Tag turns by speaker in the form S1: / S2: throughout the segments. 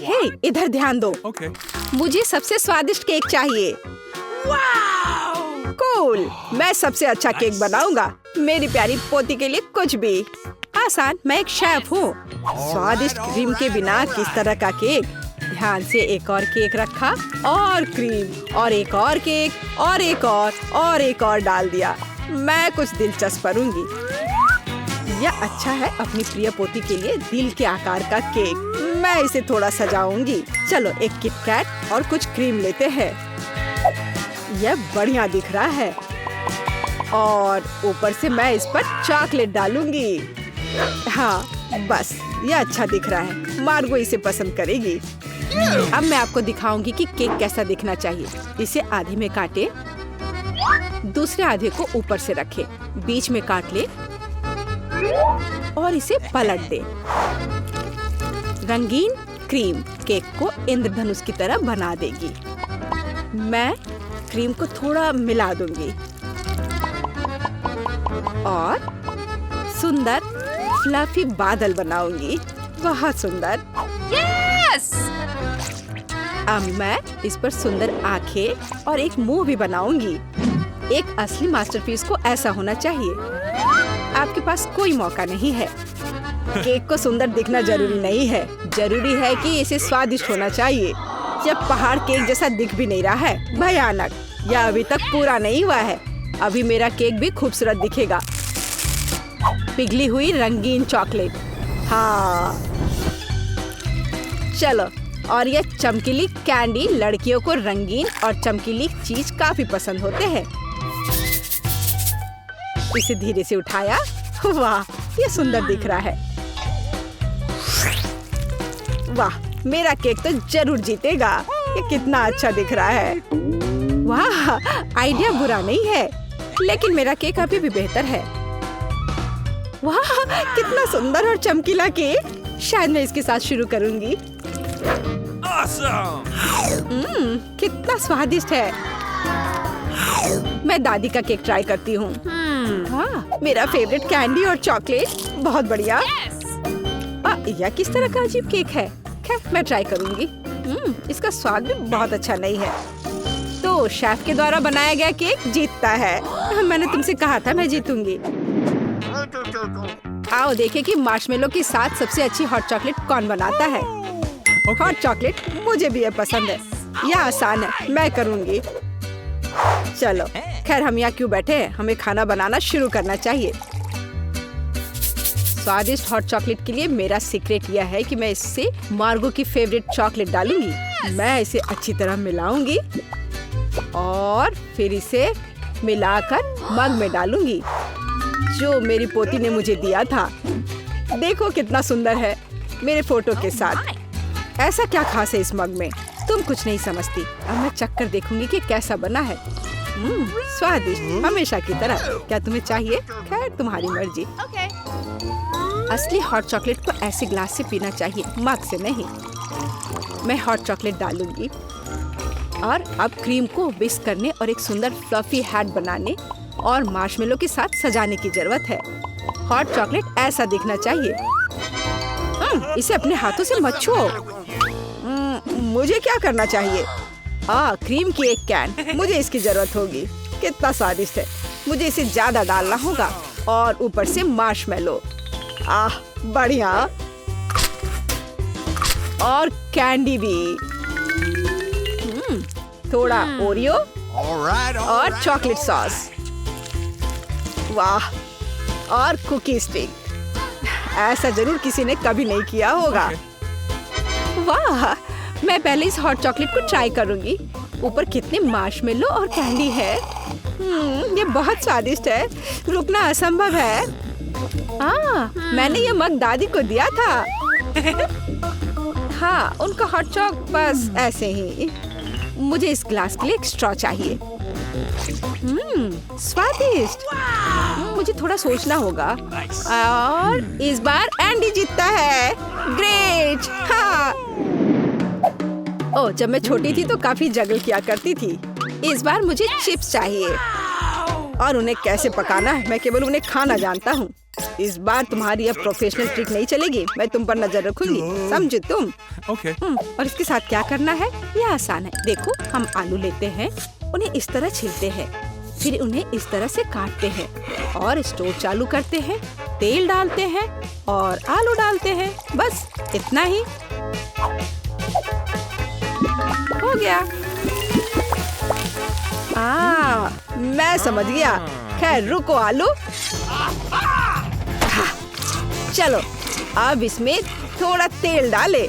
S1: हे, इधर ध्यान दो। मुझे सबसे स्वादिष्ट केक चाहिए। कूल, मैं सबसे अच्छा केक बनाऊंगा। मेरी प्यारी पोती के लिए कुछ भी आसान। मैं एक शेफ हूँ। स्वादिष्ट क्रीम के बिना किस तरह का केक। ध्यान से एक और केक रखा और क्रीम और एक और केक और एक और डाल दिया। मैं कुछ दिलचस्प करूंगी। यह अच्छा है अपनी प्रिय पोती के लिए दिल के आकार का केक। मैं इसे थोड़ा सजाऊंगी। चलो एक किटकैट और कुछ क्रीम लेते हैं। यह बढ़िया दिख रहा है और ऊपर से मैं इस पर चॉकलेट डालूंगी। हाँ बस, यह अच्छा दिख रहा है। मार्गो इसे पसंद करेगी। अब मैं आपको दिखाऊंगी कि केक कैसा दिखना चाहिए। इसे आधे में काटे, दूसरे आधे को ऊपर से रखे, बीच में काट ले और इसे पलट दे। रंगीन क्रीम केक को इंद्रधनुष की तरह बना देगी। मैं क्रीम को थोड़ा मिला दूंगी और सुंदर फ्लफी बादल बनाऊंगी। बहुत सुंदर।
S2: यस!
S1: अब मैं इस पर सुंदर आंखें और एक मुंह भी बनाऊंगी। एक असली मास्टरपीस को ऐसा होना चाहिए। आपके पास कोई मौका नहीं है। केक को सुंदर दिखना जरूरी नहीं है, जरूरी है कि इसे स्वादिष्ट होना चाहिए। जब पहाड़ केक जैसा दिख भी नहीं रहा है, भयानक। यह अभी तक पूरा नहीं हुआ है। अभी मेरा केक भी खूबसूरत दिखेगा। पिघली हुई रंगीन चॉकलेट। हाँ चलो, और यह चमकीली कैंडी। लड़कियों को रंगीन और चमकीली चीज काफी पसंद होते हैं। इसे धीरे से उठाया। वाह, ये सुंदर दिख रहा है। वाह, मेरा केक तो जरूर जीतेगा। ये कितना अच्छा दिख रहा है। वाह, आइडिया बुरा नहीं है, लेकिन मेरा केक अभी भी बेहतर है। वाह, कितना सुंदर और चमकीला केक। शायद मैं इसके साथ शुरू करूंगी। कितना स्वादिष्ट है। मैं दादी का केक ट्राई करती हूँ। हाँ, मेरा फेवरेट कैंडी और चॉकलेट। बहुत बढ़िया। यह किस तरह का अजीब केक है। खैर, मैं ट्राई करूंगी। इसका स्वाद भी बहुत अच्छा नहीं है। तो शेफ के द्वारा बनाया गया केक जीतता है। मैंने तुमसे कहा था मैं जीतूंगी। आओ देखें कि मार्शमेलो के साथ सबसे अच्छी हॉट चॉकलेट कौन बनाता है। हॉट चॉकलेट मुझे भी ये पसंद है। यह आसान है, मैं करूंगी। चलो, खैर हम यहाँ क्यों बैठे हैं, हमें खाना बनाना शुरू करना चाहिए। स्वादिष्ट हॉट चॉकलेट के लिए मेरा सीक्रेट यह है कि मैं इससे मार्गो की फेवरेट चॉकलेट डालूंगी। मैं इसे अच्छी तरह मिलाऊंगी और फिर इसे मिलाकर मग में डालूंगी जो मेरी पोती ने मुझे दिया था। देखो कितना सुंदर है, मेरे फोटो के साथ। ऐसा क्या खास है इस मग में, तुम कुछ नहीं समझती। अब मैं चक्कर देखूंगी कि कैसा बना है। स्वादिष्ट, हमेशा की तरह। क्या तुम्हें चाहिए? खैर, तुम्हारी मर्जी। असली हॉट चॉकलेट को ऐसे ग्लास से पीना चाहिए, मग से नहीं। मैं हॉट चॉकलेट डालूंगी और अब क्रीम को विस्क करने और एक सुंदर फ्लफी हैट बनाने और मार्शमेलो के साथ सजाने की जरूरत है। हॉट चॉकलेट ऐसा दिखना चाहिए। इसे अपने हाथों से मत छुओ। मुझे क्या करना चाहिए? क्रीम की एक कैन। मुझे इसकी जरूरत होगी। कितना स्वादिष्ट है। मुझे इसे ज्यादा डालना होगा और ऊपर से मार्शमेलो। बढ़िया। और कैंडी भी। थोड़ा ओरियो और चॉकलेट सॉस। वाह, और कुकी स्टिक। ऐसा जरूर किसी ने कभी नहीं किया होगा। वाह, मैं पहले इस हॉट चॉकलेट को ट्राई करूंगी। ऊपर कितने मार्शमेलो और कैंडी है। ये बहुत स्वादिष्ट है। रुकना असंभव है। मैंने ये मग दादी को दिया था। हाँ, उनका हॉट चॉक बस ऐसे ही। मुझे इस ग्लास के लिए एक स्ट्रॉ चाहिए। स्वादिष्ट। मुझे थोड़ा सोचना होगा। और इस बार एंडी जीतता है। ग्रेट। हाँ। जब मैं छोटी थी तो काफी जगल किया करती थी। इस बार मुझे चिप्स चाहिए। और उन्हें कैसे पकाना है, मैं केवल उन्हें खाना जानता हूँ। इस बार तुम्हारी अब प्रोफेशनल ट्रिक नहीं चलेगी। मैं तुम पर नजर रखूंगी, समझे तुम?
S2: Okay.
S1: और इसके साथ क्या करना है, ये आसान है। देखो, हम आलू लेते हैं, उन्हें इस तरह छीलते हैं, फिर उन्हें इस तरह से काटते हैं और स्टोव चालू करते हैं, तेल डालते हैं और आलू डालते हैं। बस इतना ही हो गया। मैं समझ गया। खैर रुको आलू। चलो अब इसमें थोड़ा तेल डाले।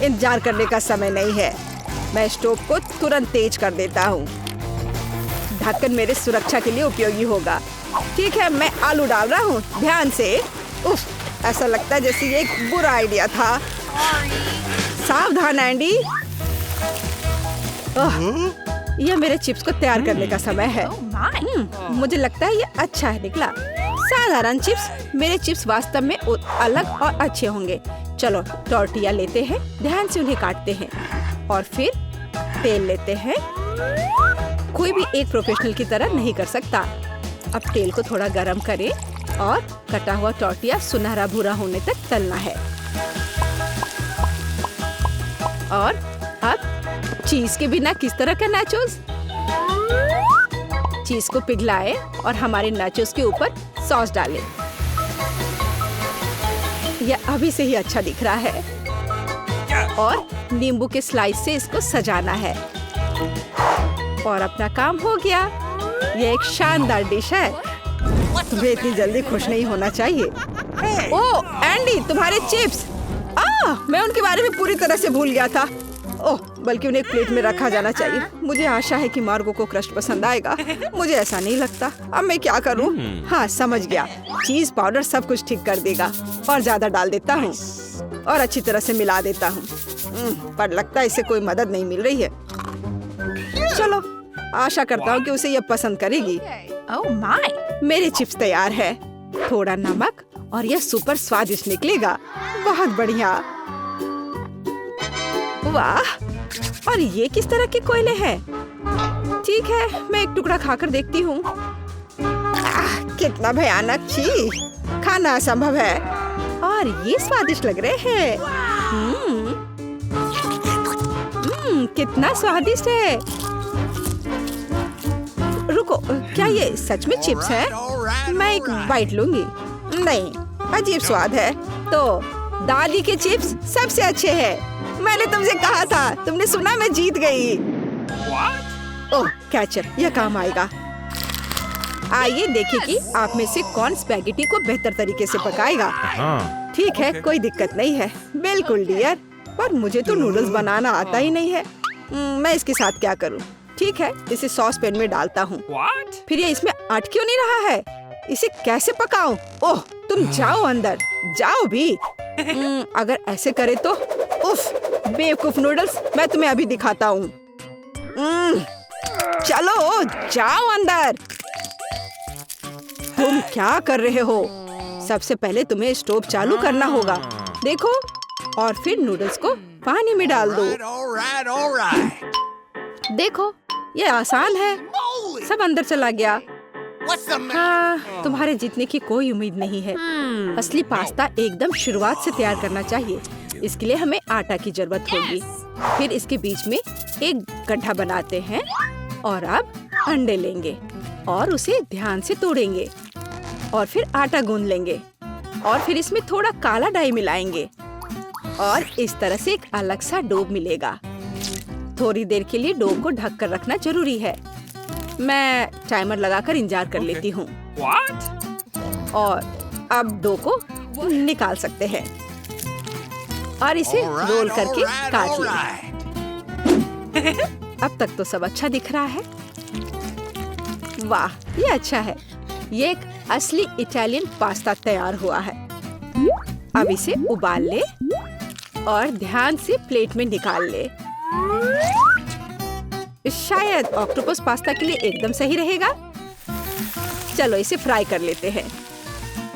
S1: इंतजार करने का समय नहीं है। मैं स्टोव को तुरंत तेज कर देता हूँ। ढक्कन मेरे सुरक्षा के लिए उपयोगी होगा। ठीक है, मैं आलू डाल रहा हूँ, ध्यान से। उफ, ऐसा लगता है जैसे ये एक बुरा आइडिया था। सावधान एंडी। यह मेरे चिप्स को तैयार करने का समय है। मुझे लगता है ये अच्छा है निकला। साधारण चिप्स, मेरे चिप्स वास्तव में अलग और अच्छे होंगे। चलो टॉर्टिया लेते हैं, ध्यान से उन्हें काटते हैं और फिर तेल लेते हैं। कोई भी एक प्रोफेशनल की तरह नहीं कर सकता। अब तेल को थोड़ा गरम करें और कटा हुआ टॉर्टिया सुनहरा भूरा होने तक तलना है। और अब चीज के बिना किस तरह का नाचोस? चीज को पिघलाएं और हमारे नाचोस के ऊपर सॉस डालें। यह अभी से ही अच्छा दिख रहा है। और नींबू के स्लाइस से इसको सजाना है। और अपना काम हो गया। यह एक शानदार डिश है। तुम्हें इतनी जल्दी खुश नहीं होना चाहिए। ओह एंडी, तुम्हारे चिप्स! मैं उनके बारे में पूरी तरह से भूल गया था। ओह, बल्कि उन्हें एक प्लेट में रखा जाना चाहिए। मुझे आशा है कि मार्गो को क्रस्ट पसंद आएगा। मुझे ऐसा नहीं लगता। अब मैं क्या करूं? हाँ, समझ गया। चीज पाउडर सब कुछ ठीक कर देगा। और ज्यादा डाल देता हूँ और अच्छी तरह से मिला देता हूँ। पर लगता है इसे कोई मदद नहीं मिल रही है। चलो, आशा करता हूँ कि उसे यह पसंद करेगी।
S3: Oh my!
S1: मेरे चिप्स तैयार है। थोड़ा नमक और यह सुपर स्वादिष्ट निकलेगा। बहुत बढ़िया। वाह! और ये किस तरह के कोयले हैं? ठीक है, मैं एक टुकड़ा खाकर देखती हूँ। कितना भयानक! छी, खाना असंभव है। और ये स्वादिष्ट लग रहे हैं। कितना स्वादिष्ट है। रुको, क्या ये सच में चिप्स है? मैं एक बाइट लूंगी। नहीं, अजीब स्वाद है। तो दादी के चिप्स सबसे अच्छे हैं। मैंने तुमसे कहा था। तुमने सुना, मैं जीत गई। ओह कैचअप, यह काम आएगा। आइए देखें कि आप में से कौन स्पैगेटी को बेहतर तरीके से पकाएगा। ठीक है, कोई दिक्कत नहीं है। बिल्कुल डियर, पर मुझे तो नूडल्स बनाना आता ही नहीं है। मैं इसके साथ क्या करूं? ठीक है, इसे सॉस पैन में डालता हूँ। फिर ये इसमें अट क्यों नहीं रहा है? इसे कैसे पकाऊं? ओह, तुम जाओ अंदर, जाओ भी। अगर ऐसे करे तो। उफ, बेवकूफ नूडल्स, मैं तुम्हें अभी दिखाता हूँ। चलो जाओ अंदर। तुम क्या कर रहे हो? सबसे पहले तुम्हें स्टोव चालू करना होगा। देखो, और फिर नूडल्स को पानी में डाल दो। देखो, ये आसान है। सब अंदर चला गया। हाँ, तुम्हारे जीतने की कोई उम्मीद नहीं है। असली पास्ता एकदम शुरुआत से तैयार करना चाहिए। इसके लिए हमें आटा की जरूरत होगी। फिर इसके बीच में एक गड्ढा बनाते हैं और अब अंडे लेंगे और उसे ध्यान से तोड़ेंगे और फिर आटा गूंद लेंगे और फिर इसमें थोड़ा काला डाई मिलाएंगे और इस तरह से एक अलग सा डो मिलेगा। थोड़ी देर के लिए डो को ढक कर रखना जरूरी है। मैं टाइमर लगाकर इंतजार कर लेती हूँ। और अब डो को निकाल सकते हैं और इसे रोल करके काट लें। अब तक तो सब अच्छा दिख रहा है। वाह, ये अच्छा है। ये एक असली इटालियन पास्ता तैयार हुआ है। अब इसे उबाल ले और ध्यान से प्लेट में निकाल ले। शायद ऑक्टोपस पास्ता के लिए एकदम सही रहेगा। चलो इसे फ्राई कर लेते हैं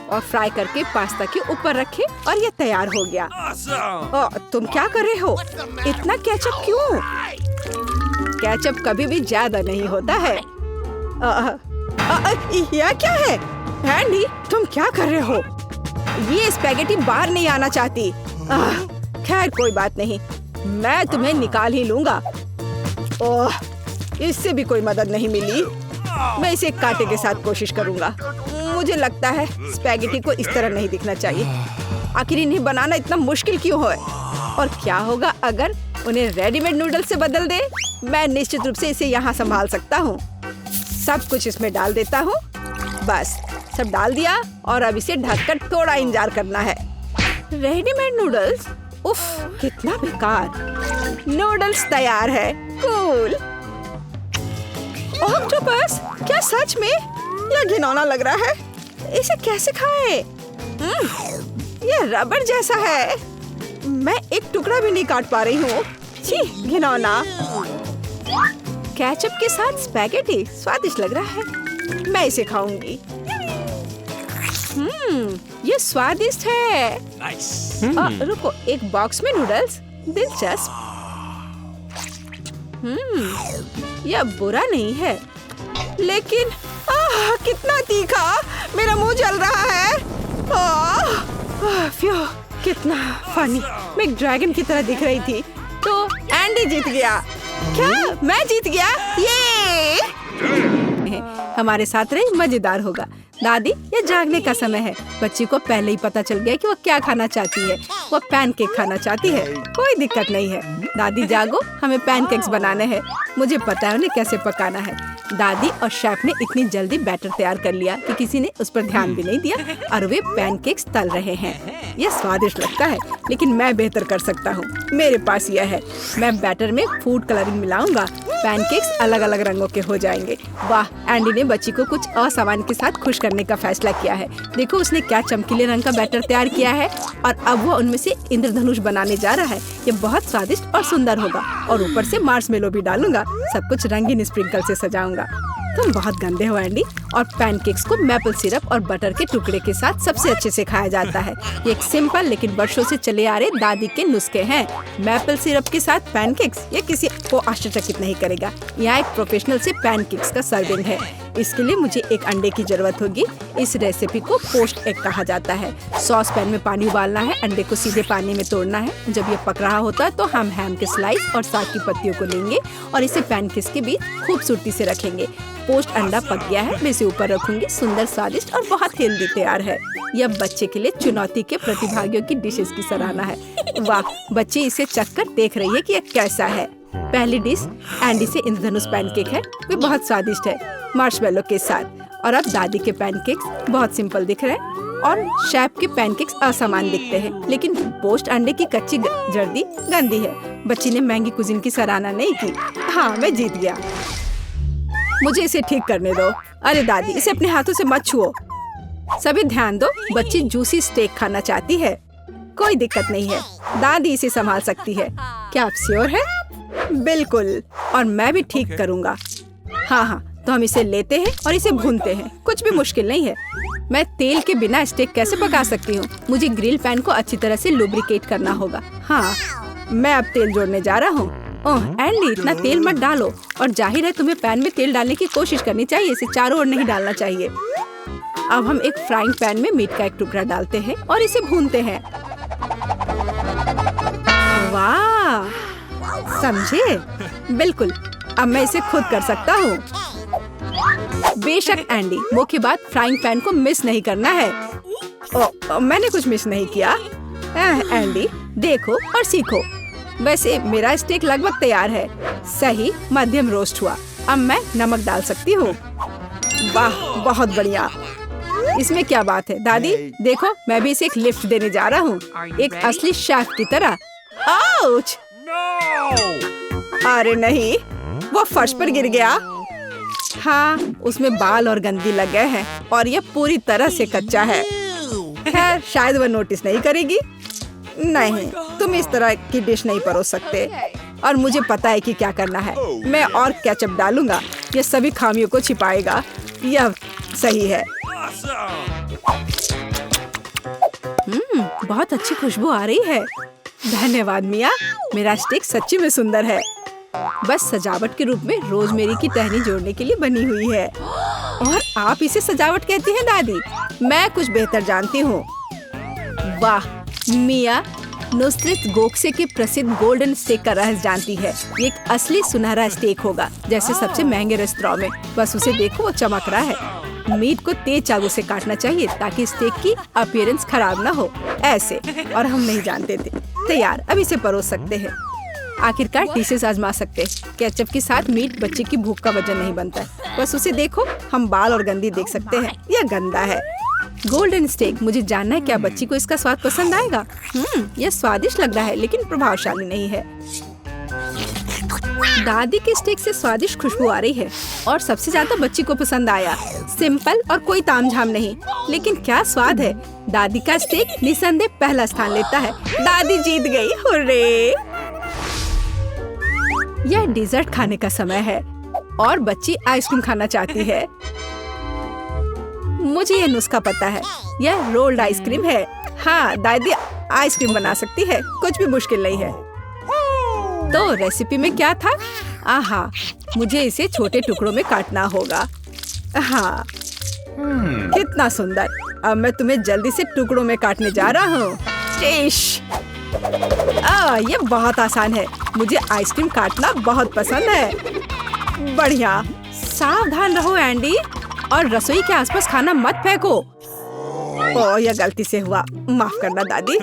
S1: और फ्राई करके पास्ता के ऊपर रखें और ये तैयार हो गया। तुम क्या कर रहे हो? इतना केचप क्यों? केचप कभी भी ज्यादा नहीं होता है। यह क्या है? एंडी, तुम क्या कर रहे हो? ये स्पैगेटी बाहर नहीं आना चाहती। खैर कोई बात नहीं, मैं तुम्हें निकाल ही लूंगा। ओह, इससे भी कोई मदद नहीं मिली। मैं इसे कांटे के साथ कोशिश करूंगा। मुझे लगता है स्पैगेटी को इस तरह नहीं दिखना चाहिए। आखिर इन्हें बनाना इतना मुश्किल क्यों है? और क्या होगा अगर उन्हें रेडीमेड नूडल्स से बदल दे? मैं निश्चित रूप से इसे यहाँ संभाल सकता हूँ। सब कुछ इसमें डाल देता हूँ। बस सब डाल दिया और अब इसे ढककर थोड़ा इंतजार करना है। Readymade noodles? उफ, कितना बेकार। नूडल्स तैयार है। कूल। ऑक्टोपस, क्या सच में? यह घिनौना लग रहा है। इसे कैसे खाएं? यह रबड़ जैसा है। मैं एक टुकड़ा भी नहीं काट पा रही हूँ। छी, घिनौना। केचप के साथ स्पैगेटी स्वादिष्ट लग रहा है। मैं इसे खाऊंगी। ये स्वादिष्ट है। रुको, एक बॉक्स में नूडल्स, दिलचस्प। यह बुरा नहीं है, लेकिन कितना तीखा। मेरा मुंह जल रहा है। फ्यू, कितना फनी। मैं एक ड्रैगन की तरह दिख रही थी। तो एंडी जीत गया। क्या मैं जीत गया? ये हमारे साथ रहे, मजेदार होगा। दादी, ये जागने का समय है। बच्ची को पहले ही पता चल गया कि वो क्या खाना चाहती है। वो पैनकेक खाना चाहती है। कोई दिक्कत नहीं है। दादी जागो, हमें पैनकेक्स बनाने हैं। मुझे पता है उन्हें कैसे पकाना है। दादी और शेफ ने इतनी जल्दी बैटर तैयार कर लिया कि किसी ने उस पर ध्यान भी नहीं दिया और वे पैनकेक्स तल रहे हैं। यह स्वादिष्ट लगता है, लेकिन मैं बेहतर कर सकता हूँ। मेरे पास यह है। मैं बैटर में फूड कलरिंग मिलाऊंगा। पैनकेक्स अलग अलग रंगों के हो जाएंगे। वाह, एंडी ने बच्ची को कुछ असामान्य के साथ खुश करने का फैसला किया है। देखो, उसने क्या चमकीले रंग का बैटर तैयार किया है और अब वो उनमें से इंद्रधनुष बनाने जा रहा है। ये बहुत स्वादिष्ट और सुंदर होगा। और ऊपर से मार्शमेलो भी डालूंगा। सब कुछ रंगीन स्प्रिंकल से सजाऊंगा। तुम बहुत गंदे हो एंडी। और पैनकेक्स को मैपल सिरप और बटर के टुकड़े के साथ सबसे अच्छे से खाया जाता है। ये एक सिंपल लेकिन वर्षों से चले आ रहे दादी के नुस्खे हैं। मैपल सिरप के साथ पैनकेक्स, ये किसी को आश्चर्यचकित नहीं करेगा। यहाँ एक प्रोफेशनल से पैनकेक्स का सर्विंग है। इसके लिए मुझे एक अंडे की जरूरत होगी। इस रेसिपी को पोस्ट एग कहा जाता है। सॉस पैन में पानी उबालना है। अंडे को सीधे पानी में तोड़ना है। जब ये पक रहा होता है तो हम हैम के स्लाइस और साग की पत्तियों को लेंगे और इसे पैनकेक्स के बीच खूबसूरती से रखेंगे। पोस्ट अंडा पक गया है। मैं इसे ऊपर रखूंगी। सुंदर, स्वादिष्ट और बहुत हेल्दी तैयार है। यह बच्चे के लिए चुनौती के प्रतिभागियों की डिशेस की सराहना है। वाह, बच्ची इसे चखकर देख रही है कि यह कैसा है। पहली डिश एंडी से इंद्रधनुष पैनकेक है। वे बहुत स्वादिष्ट है, मार्शमेलो के साथ। और अब दादी के पैनकेक्स बहुत सिंपल दिख रहे हैं और शेफ के पैनकेक्स असामान्य दिखते हैं। लेकिन पोस्ट अंडे की कच्ची जर्दी गंदी है। बच्ची ने महंगी कुजीन की सराहना नहीं की। हाँ, मैं जीत गया। मुझे इसे ठीक करने दो। अरे दादी, इसे अपने हाथों से मत छुओ। सभी ध्यान दो, बच्ची जूसी स्टेक खाना चाहती है। कोई दिक्कत नहीं है, दादी इसे संभाल सकती है। क्या आप श्योर है? बिल्कुल, और मैं भी ठीक करूँगा। हाँ, तो हम इसे लेते हैं और इसे भूनते हैं। कुछ भी मुश्किल नहीं है। मैं तेल के बिना स्टेक कैसे पका सकती हूँ? मुझे ग्रिल पैन को अच्छी तरह से लुब्रिकेट करना होगा। हाँ, मैं अब तेल जोड़ने जा रहा हूँ। ओह एंडी, इतना तेल मत डालो। और जाहिर है तुम्हें पैन में तेल डालने की कोशिश करनी चाहिए। इसे चारों ओर नहीं डालना चाहिए। अब हम एक फ्राइंग पैन में मीट का एक टुकड़ा डालते हैं और इसे भूनते हैं। वाह, समझे? बिल्कुल, अब मैं इसे खुद कर सकता हूँ। बेशक एंडी, मुख्य बात फ्राइंग पैन को मिस नहीं करना है। मैंने कुछ मिस नहीं किया। एंडी, देखो और सीखो। वैसे मेरा स्टेक लगभग तैयार है। सही मध्यम रोस्ट हुआ। अब मैं नमक डाल सकती हूँ। वाह, बहुत बढ़िया। इसमें क्या बात है दादी, देखो मैं भी इसे एक लिफ्ट देने जा रहा हूँ, एक असली शेफ की तरह। आउच! अरे नहीं, वो फर्श पर गिर गया। हाँ, उसमें बाल और गंदगी लग गए हैं और यह पूरी तरह से कच्चा है। खैर, शायद वह नोटिस नहीं करेगी। नहीं, तुम इस तरह की डिश नहीं परोस सकते। और मुझे पता है कि क्या करना है। मैं और केचप डालूंगा। यह सभी खामियों को छिपाएगा। यह सही है। बहुत अच्छी खुशबू आ रही है। धन्यवाद मिया, मेरा स्टेक सच्ची में सुंदर है। बस सजावट के रूप में रोजमेरी की टहनी जोड़ने के लिए बनी हुई है। और आप इसे सजावट कहती हैं दादी? मैं कुछ बेहतर जानती हूँ। वाह, मिया नुसरत गोखसे के प्रसिद्ध गोल्डन स्टेक का रहस्य जानती है। ये एक असली सुनहरा स्टेक होगा, जैसे सबसे महंगे रेस्तरां में। बस उसे देखो, वो चमक रहा है। मीट को तेज चाकू से काटना चाहिए ताकि स्टेक की अपीयरेंस खराब ना हो, ऐसे। और हम नहीं जानते थे। तैयार, अब इसे परोस सकते हैं। आखिरकार डिशेस आजमा सकते हैं। केचप के साथ मीट बच्चे की भूख का वजन नहीं बनता। बस उसे देखो, हम बाल और गंदी देख सकते हैं। यह गंदा है। गोल्डन स्टेक, मुझे जानना है क्या बच्ची को इसका स्वाद पसंद आएगा। यह स्वादिष्ट लग रहा है लेकिन प्रभावशाली नहीं है। दादी के स्टेक से स्वादिष्ट खुशबू आ रही है और सबसे ज्यादा बच्ची को पसंद आया। सिंपल और कोई तामझाम नहीं, लेकिन क्या स्वाद है। दादी का स्टेक निसंदेह पहला स्थान लेता है। दादी जीत गई, हुर्रे। यह डिजर्ट खाने का समय है और बच्ची आइसक्रीम खाना चाहती है। मुझे यह नुस्खा पता है। यह रोल्ड आइसक्रीम है। हाँ, दादी आइसक्रीम बना सकती है, कुछ भी मुश्किल नहीं है। तो रेसिपी में क्या था? आहा, मुझे इसे छोटे टुकड़ों में काटना होगा। हाँ, कितना सुंदर। अब मैं तुम्हें जल्दी से टुकड़ों में काटने जा रहा हूँ। ये बहुत आसान है। मुझे आइसक्रीम काटना बहुत पसंद है। बढ़िया। सावधान रहो एंडी, और रसोई के आसपास खाना मत फेंको। ओह, यह गलती से हुआ, माफ करना दादी।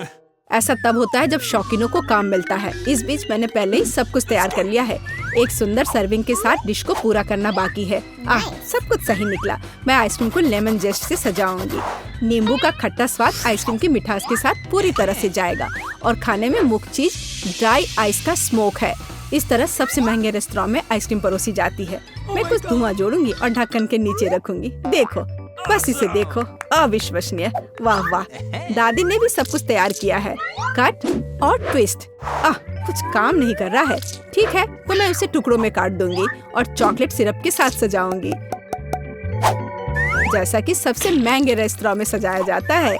S1: ऐसा तब होता है जब शौकीनों को काम मिलता है। इस बीच मैंने पहले ही सब कुछ तैयार कर लिया है। एक सुंदर सर्विंग के साथ डिश को पूरा करना बाकी है। सब कुछ सही निकला। मैं आइसक्रीम को लेमन जेस्ट से सजाऊंगी। नींबू का खट्टा स्वाद आइसक्रीम की मिठास के साथ पूरी तरह से जाएगा और खाने में मुख्य चीज ड्राई आइस का स्मोक है। इस तरह सबसे महंगे रेस्तरां में आइसक्रीम परोसी जाती है। मैं कुछ धुआं जोड़ूंगी और ढक्कन के नीचे रखूंगी। देखो, बस इसे देखो, अविश्वसनीय। वाह वाह, दादी ने भी सब कुछ तैयार किया है। कट और ट्विस्ट। कुछ काम नहीं कर रहा है। ठीक है, तो मैं उसे टुकड़ों में काट दूंगी और चॉकलेट सिरप के साथ सजाऊंगी, जैसा कि सबसे महंगे रेस्तरां में सजाया जाता है।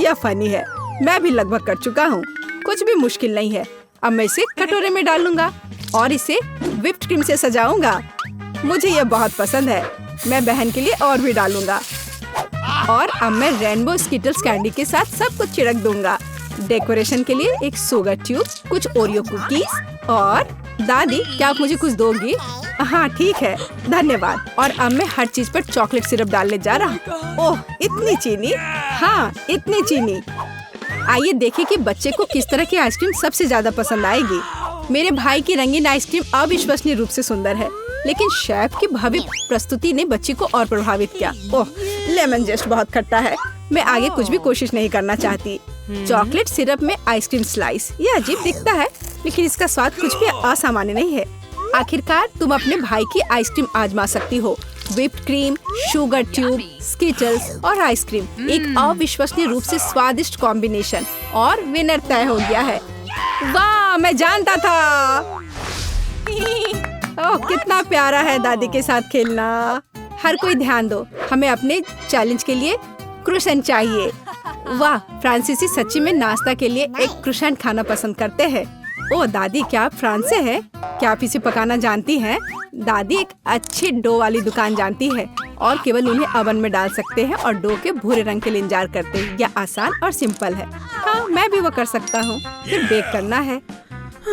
S1: यह फनी है। मैं भी लगभग कर चुका हूँ। कुछ भी मुश्किल नहीं है। अब मैं इसे कटोरे में डालूंगा और इसे व्हिप्ड क्रीम से सजाऊंगा। मुझे यह बहुत पसंद है। मैं बहन के लिए और भी डालूंगा। और अब मैं रेनबो स्किटल्स कैंडी के साथ सब कुछ छिड़क दूंगा। डेकोरेशन के लिए एक शुगर ट्यूब, कुछ ओरियो कुकीज। और दादी, क्या आप मुझे कुछ दोगी? हाँ ठीक है, धन्यवाद। और अब मैं हर चीज पर चॉकलेट सिरप डालने जा रहा हूँ। ओह, इतनी चीनी। हाँ, इतनी चीनी। आइए देखें कि बच्चे को किस तरह की आइसक्रीम सबसे ज्यादा पसंद आएगी। मेरे भाई की रंगीन आइसक्रीम अविश्वसनीय रूप से सुंदर है, लेकिन शेफ की भव्य प्रस्तुति ने बच्ची को और प्रभावित किया। ओह, लेमन जेस्ट बहुत खट्टा है। मैं आगे कुछ भी कोशिश नहीं करना चाहती। चॉकलेट सिरप में आइसक्रीम स्लाइस, ये अजीब दिखता है, लेकिन इसका स्वाद कुछ भी असामान्य नहीं है। आखिरकार तुम अपने भाई की आइसक्रीम आजमा सकती हो। Whipped cream, sugar tube, Skittles और आइसक्रीम, एक अविश्वसनीय रूप से स्वादिष्ट कॉम्बिनेशन। और विनर तय हो गया है। वाह, मैं जानता था। ओह, कितना प्यारा है दादी के साथ खेलना। हर कोई ध्यान दो, हमें अपने चैलेंज के लिए क्रोसेंट चाहिए। वाह, फ्रांसीसी सच्ची में नाश्ता के लिए एक क्रोसेंट खाना पसंद करते हैं। ओह दादी, क्या आप फ्रांस से हैं? क्या आप इसे पकाना जानती हैं? दादी एक अच्छी डो वाली दुकान जानती है और केवल उन्हें ओवन में डाल सकते हैं और डो के भूरे रंग के लिए इंतजार करते हैं। यह आसान और सिंपल है। हाँ, मैं भी वो कर सकता हूँ। फिर बेक करना है।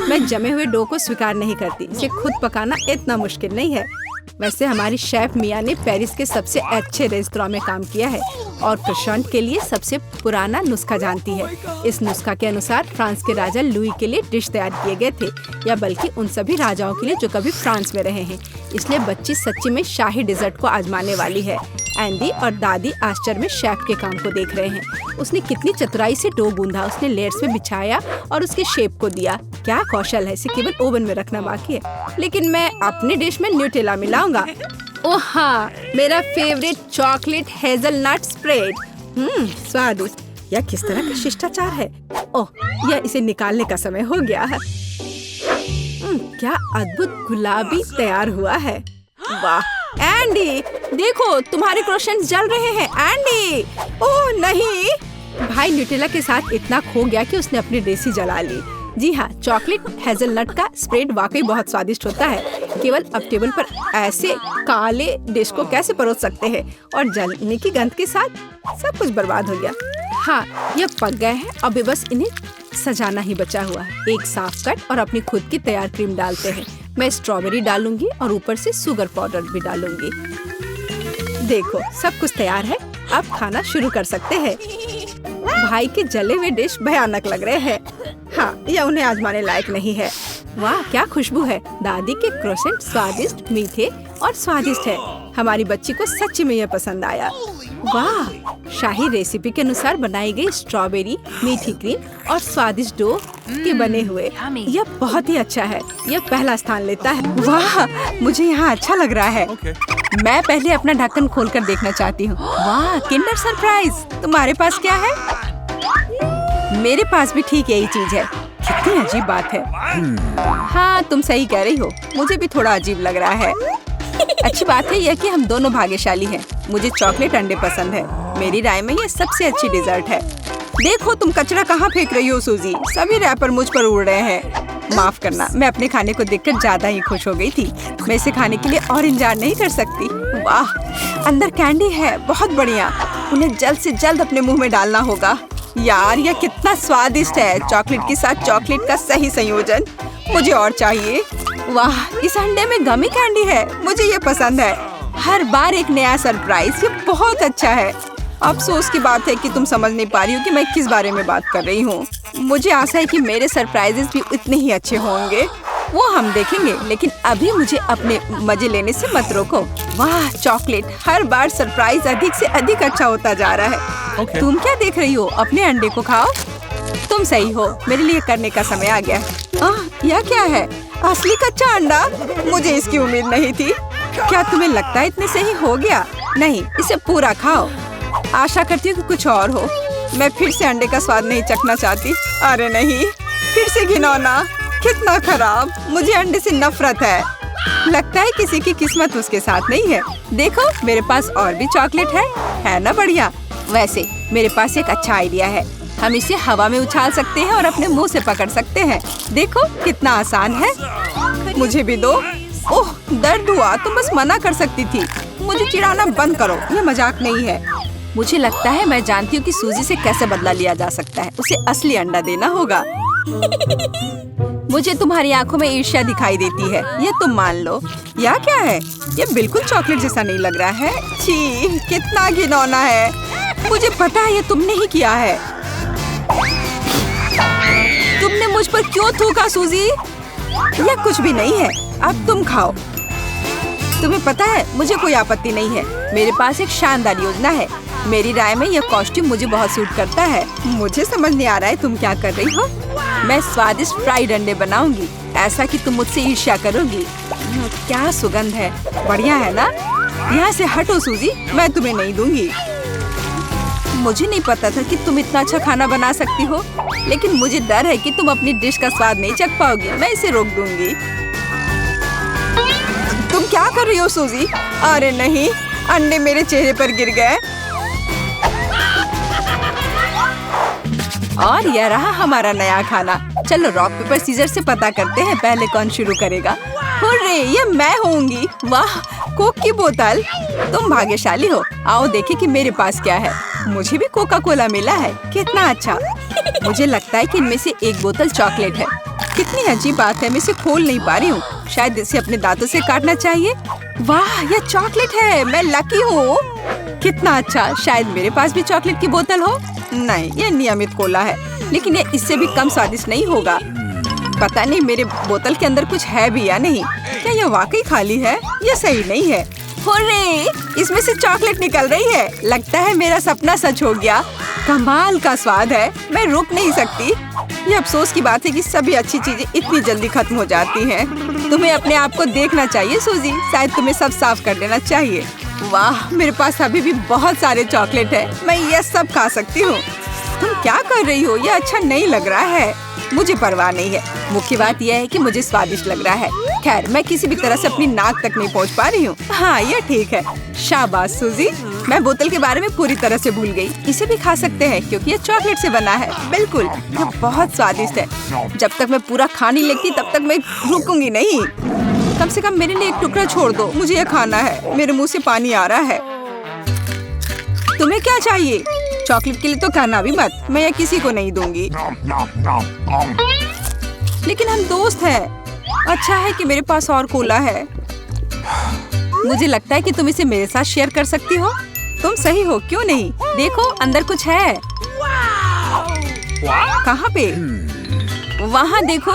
S1: मैं जमे हुए डो को स्वीकार नहीं करती। इसे खुद पकाना इतना मुश्किल नहीं है। वैसे हमारी शेफ मिया ने पेरिस के सबसे अच्छे रेस्तरां में काम किया है और क्रोसेंट के लिए सबसे पुराना नुस्खा जानती है। इस नुस्खा के अनुसार फ्रांस के राजा लुई के लिए डिश तैयार किए गए थे, या बल्कि उन सभी राजाओं के लिए जो कभी फ्रांस में रहे हैं। इसलिए बच्ची सच्ची में शाही डिजर्ट को आजमाने वाली है। एंडी और दादी आश्चर्य में शेफ के काम को देख रहे हैं। उसने कितनी चतुराई से डो गूंधा, उसने लेयर्स में बिछाया और उसके शेप को दिया। क्या कौशल है, इसे केवल ओवन में रखना बाकी है। लेकिन मैं अपनी डिश में न्यूटेला मिलाऊंगा। ओह हाँ, मेरा फेवरेट चॉकलेट हेजलनट स्प्रेड। स्वादिष्ट। यह किस तरह का शिष्टाचार है। ओह, यह इसे निकालने का समय हो गया है। क्या अद्भुत गुलाबी तैयार हुआ है। वाह एंडी, देखो तुम्हारे क्रोसेंट्स जल रहे हैं। एंडी, ओह नहीं। भाई न्यूटेला के साथ इतना खो गया कि उसने अपनी डिश ही जला ली। जी हाँ, चॉकलेट हेजलनट का स्प्रेड वाकई बहुत स्वादिष्ट होता है। केवल अब टेबल पर ऐसे काले डिश को कैसे परोस सकते हैं? और जलने की गंध के साथ सब कुछ बर्बाद हो गया। हाँ, ये पक गए हैं। अभी बस इन्हें सजाना ही बचा हुआ है। एक साफ कट और अपनी खुद की तैयार क्रीम डालते हैं। मैं स्ट्रॉबेरी डालूंगी और ऊपर से शुगर पाउडर भी डालूंगी। देखो, सब कुछ तैयार है। अब खाना शुरू कर सकते हैं। भाई के जले हुए डिश भयानक लग रहे हैं। हाँ, यह उन्हें आजमाने लायक नहीं है। वाह, क्या खुशबू है। दादी के क्रोसेंट स्वादिष्ट, मीठे और स्वादिष्ट है। हमारी बच्ची को सच्ची में यह पसंद आया। वाह, शाही रेसिपी के अनुसार बनाई गई स्ट्रॉबेरी, मीठी क्रीम और स्वादिष्ट डो के बने हुए। यह बहुत ही अच्छा है। यह पहला स्थान लेता है। वाह, मुझे यहाँ अच्छा लग रहा है। मैं पहले अपना ढक्कन खोलकर देखना चाहती हूँ। वाह, किंडर सरप्राइज। तुम्हारे पास क्या है? मेरे पास भी ठीक यही चीज है। कितनी अजीब बात है। हाँ, तुम सही कह रही हो। मुझे भी थोड़ा अजीब लग रहा है। अच्छी बात है यह कि हम दोनों भाग्यशाली हैं। मुझे चॉकलेट अंडे पसंद है। मेरी राय में ये सबसे अच्छी डिजर्ट है। देखो, तुम कचरा कहाँ फेंक रही हो सूजी? सभी रैपर मुझ पर उड़ रहे हैं। माफ करना, मैं अपने खाने को देखकर ज्यादा ही खुश हो गई थी। मैं इसे खाने के लिए और इंतजार नहीं कर सकती। वाह, अंदर कैंडी है, बहुत बढ़िया। उन्हें जल्द से जल्द अपने मुंह में डालना होगा। यार, यह कितना स्वादिष्ट है। चॉकलेट के साथ चॉकलेट का सही संयोजन। मुझे और चाहिए। वाह, इस अंडे में गमी कैंडी है। मुझे ये पसंद है। हर बार एक नया सरप्राइज। ये बहुत अच्छा है। अफसोस की बात है कि तुम समझ नहीं पा रही हो कि मैं किस बारे में बात कर रही हूँ। मुझे आशा है कि मेरे सरप्राइजेस भी इतने ही अच्छे होंगे। वो हम देखेंगे, लेकिन अभी मुझे अपने मजे लेने से मत रोको। वाह, चॉकलेट। हर बार सरप्राइज अधिक से अधिक अच्छा होता जा रहा है। तुम क्या देख रही हो? अपने अंडे को खाओ। तुम सही हो। मेरे लिए करने का समय आ गया। यह क्या है? असली कच्चा अंडा? मुझे इसकी उम्मीद नहीं थी। क्या तुम्हें लगता है इतने से ही हो गया? नहीं, इसे पूरा खाओ। आशा करती हूँ कि कुछ और हो। मैं फिर से अंडे का स्वाद नहीं चखना चाहती। अरे नहीं, फिर से घिनौना। कितना खराब। मुझे अंडे से नफरत है। लगता है किसी की किस्मत उसके साथ नहीं है। देखो, मेरे पास और भी चॉकलेट है ना? बढ़िया। वैसे मेरे पास एक अच्छा आइडिया है। हम इसे हवा में उछाल सकते हैं और अपने मुंह से पकड़ सकते हैं। देखो, कितना आसान है। मुझे भी दो। ओह, दर्द हुआ। तुम बस मना कर सकती थी। मुझे चिढ़ाना बंद करो। ये मजाक नहीं है। मुझे लगता है मैं जानती हूँ कि सूजी से कैसे बदला लिया जा सकता है। उसे असली अंडा देना होगा। मुझे तुम्हारी आंखों में ईर्ष्या दिखाई देती है। ये तुम मान लो। यह क्या है? ये बिल्कुल चॉकलेट जैसा नहीं लग रहा है। छी, कितना घिनौना है। मुझे पता है ये तुमने ही किया है। तुमने मुझ पर क्यों थूका सूजी? यह कुछ भी नहीं है। अब तुम खाओ। तुम्हें पता है, मुझे कोई आपत्ति नहीं है। मेरे पास एक शानदार योजना है। मेरी राय में यह कॉस्ट्यूम मुझे बहुत सूट करता है। मुझे समझ नहीं आ रहा है तुम क्या कर रही हो। मैं स्वादिष्ट फ्राइड अंडे बनाऊंगी, ऐसा कि तुम मुझसे ईर्ष्या करोगी। क्या सुगंध है। बढ़िया है ना? यहाँ से हटो सूजी, मैं तुम्हें नहीं दूंगी। मुझे नहीं पता था कि तुम इतना अच्छा खाना बना सकती हो, लेकिन मुझे डर है कि तुम अपनी डिश का स्वाद नहीं चख पाओगी। मैं इसे रोक दूंगी। तुम क्या कर रही हो सूजी? अरे नहीं, अंडे मेरे चेहरे पर गिर गए। और यह रहा हमारा नया खाना। चलो रॉक पेपर सीजर से पता करते हैं पहले कौन शुरू करेगा। हुर्रे, ये मैं होंगी। वाह, कोक की बोतल। तुम भाग्यशाली हो। आओ देखें कि मेरे पास क्या है। मुझे भी कोका कोला मिला है। कितना अच्छा। मुझे लगता है कि इनमें से एक बोतल चॉकलेट है। कितनी अजीब बात है, मैं इसे खोल नहीं पा रही हूँ। शायद इसे अपने दांतों से काटना चाहिए। वाह, यह चॉकलेट है। मैं लकी हूँ। कितना अच्छा। शायद मेरे पास भी चॉकलेट की बोतल हो। नहीं, यह नियमित कोला है, लेकिन यह इससे भी कम स्वादिष्ट नहीं होगा। पता नहीं मेरे बोतल के अंदर कुछ है भी या नहीं। क्या यह वाकई खाली है? यह सही नहीं है। हुर्रे, इसमें से चॉकलेट निकल रही है। लगता है मेरा सपना सच हो गया। कमाल का स्वाद है। मैं रुक नहीं सकती। ये अफसोस की बात है कि सभी अच्छी चीजें इतनी जल्दी खत्म हो जाती हैं। तुम्हें अपने आप को देखना चाहिए सूजी। शायद तुम्हें सब साफ कर देना चाहिए। वाह, मेरे पास अभी भी बहुत सारे चॉकलेट है। मैं ये सब खा सकती हूँ। तुम क्या कर रही हो? ये अच्छा नहीं लग रहा है। मुझे परवाह नहीं है। मुख्य बात यह है कि मुझे स्वादिष्ट लग रहा है। खैर, मैं किसी भी तरह से अपनी नाक तक नहीं पहुँच पा रही हूँ। हाँ, ये ठीक है। शाबाश सूजी। मैं बोतल के बारे में पूरी तरह से भूल गई। इसे भी खा सकते हैं क्योंकि ये चॉकलेट से बना है। बिल्कुल, ये बहुत स्वादिष्ट है। जब तक मैं पूरा खा नहीं लेती तब तक मैं रुकूंगी नहीं। कम से कम मेरे लिए एक टुकड़ा छोड़ दो, मुझे ये खाना है। मेरे मुंह से पानी आ रहा है। तुम्हें क्या चाहिए? चॉकलेट के लिए तो कहना भी मत, मैं ये किसी को नहीं दूंगी। लेकिन हम दोस्त हैं। अच्छा है कि मेरे पास और कोला है। मुझे लगता है कि तुम इसे मेरे साथ शेयर कर सकती हो। तुम सही हो, क्यों नहीं? देखो अंदर कुछ है। कहाँ पे? वहाँ देखो।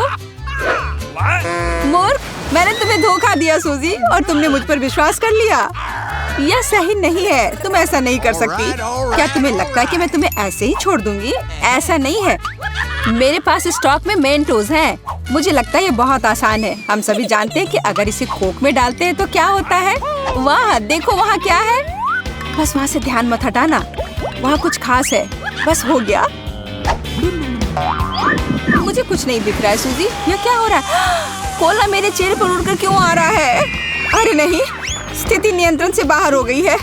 S1: मूर्ख, मैंने तुम्हें धोखा दिया सूजी, और तुमने मुझ पर विश्वास कर लिया। यह सही नहीं है, तुम ऐसा नहीं कर सकती। क्या तुम्हें लगता है कि मैं तुम्हें ऐसे ही छोड़ दूंगी? ऐसा नहीं है। मेरे पास स्टॉक में मेंटोस हैं। मुझे लगता है ये बहुत आसान है। हम सभी जानते हैं कि अगर इसे कोक में डालते हैं तो क्या होता है। वाह, देखो वहाँ क्या है। बस वहाँ से ध्यान मत हटाना, वहाँ कुछ खास है। बस हो गया। मुझे कुछ नहीं दिख रहा है सूजी, यह क्या हो रहा है? कोला मेरे चेहरे पर उड़कर क्यों आ रहा है? अरे नहीं, स्थिति नियंत्रण से बाहर हो गई है।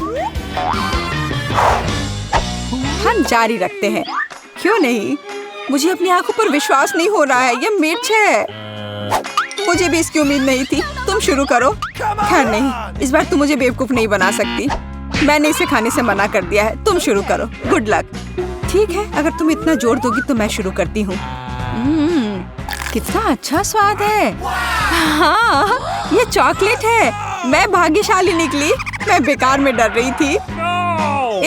S1: हम जारी रखते हैं, क्यों नहीं? मुझे अपनी आंखों पर विश्वास नहीं हो रहा है। यह मिर्च है। मुझे भी इसकी उम्मीद नहीं थी। तुम शुरू करो। खैर नहीं, इस बार तुम मुझे बेवकूफ नहीं बना सकती। मैंने इसे खाने से मना कर दिया है। तुम शुरू करो। Good luck. ठीक है, अगर तुम इतना जोर दोगी तो मैं शुरू करती हूँ। कितना अच्छा स्वाद है। हाँ, ये चॉकलेट है। मैं भाग्यशाली निकली। मैं बेकार में डर रही थी।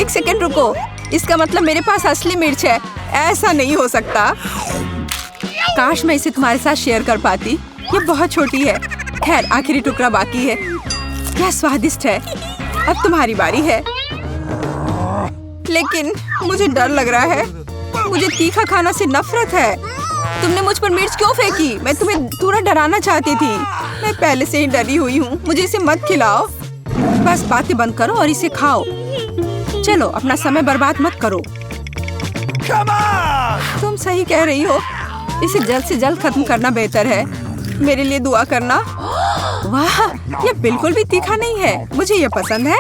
S1: एक सेकंड रुको, इसका मतलब मेरे पास असली मिर्च है। ऐसा नहीं हो सकता। काश मैं इसे तुम्हारे साथ शेयर कर पाती। ये बहुत छोटी है। खैर, आखिरी टुकड़ा बाकी है। क्या स्वादिष्ट है। अब तुम्हारी बारी है। लेकिन मुझे डर लग रहा है। मुझे तीखा खाना से नफरत है। तुमने मुझ पर मिर्च क्यों फेंकी? मैं तुम्हें थोड़ा डराना चाहती थी। मैं पहले से ही डरी हुई हूँ। मुझे इसे मत खिलाओ। बस बातें बंद करो और इसे खाओ। चलो, अपना समय बर्बाद मत करो। तुम सही कह रही हो। इसे जल्द से जल्द खत्म करना बेहतर है। मेरे लिए दुआ करना। वाह, ये बिल्कुल भी तीखा नहीं है। मुझे ये पसंद है।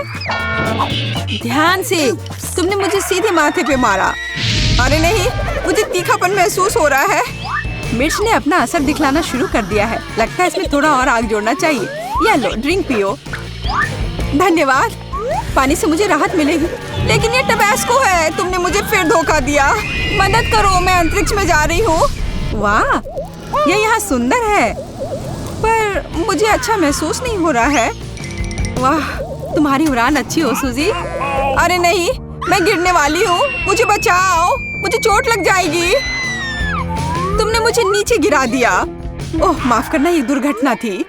S1: ध्यान से। तुमने मुझे सीधे माथे पे मारा। अरे नहीं, मुझे तीखापन महसूस हो रहा है। मिर्च ने अपना असर दिखलाना शुरू कर दिया है। लगता है इसमें थोड़ा और आग जोड़ना चाहिए। ये लो, ड्रिंक पियो। धन्यवाद। पानी से मुझे राहत मिलेगी। लेकिन ये टबैस्को है। तुमने मुझे फिर धोखा दिया। मदद करो, मैं अंतरिक्ष में जा रही हूँ। वाह, यह यहाँ सुंदर है, पर मुझे अच्छा महसूस नहीं हो रहा है। वाह, तुम्हारी उड़ान अच्छी हो सूजी। अरे नहीं, मैं गिरने वाली हूँ। मुझे बचाओ, मुझे चोट लग जाएगी। तुमने मुझे नीचे गिरा दिया। ओह, माफ करना, ये दुर्घटना थी।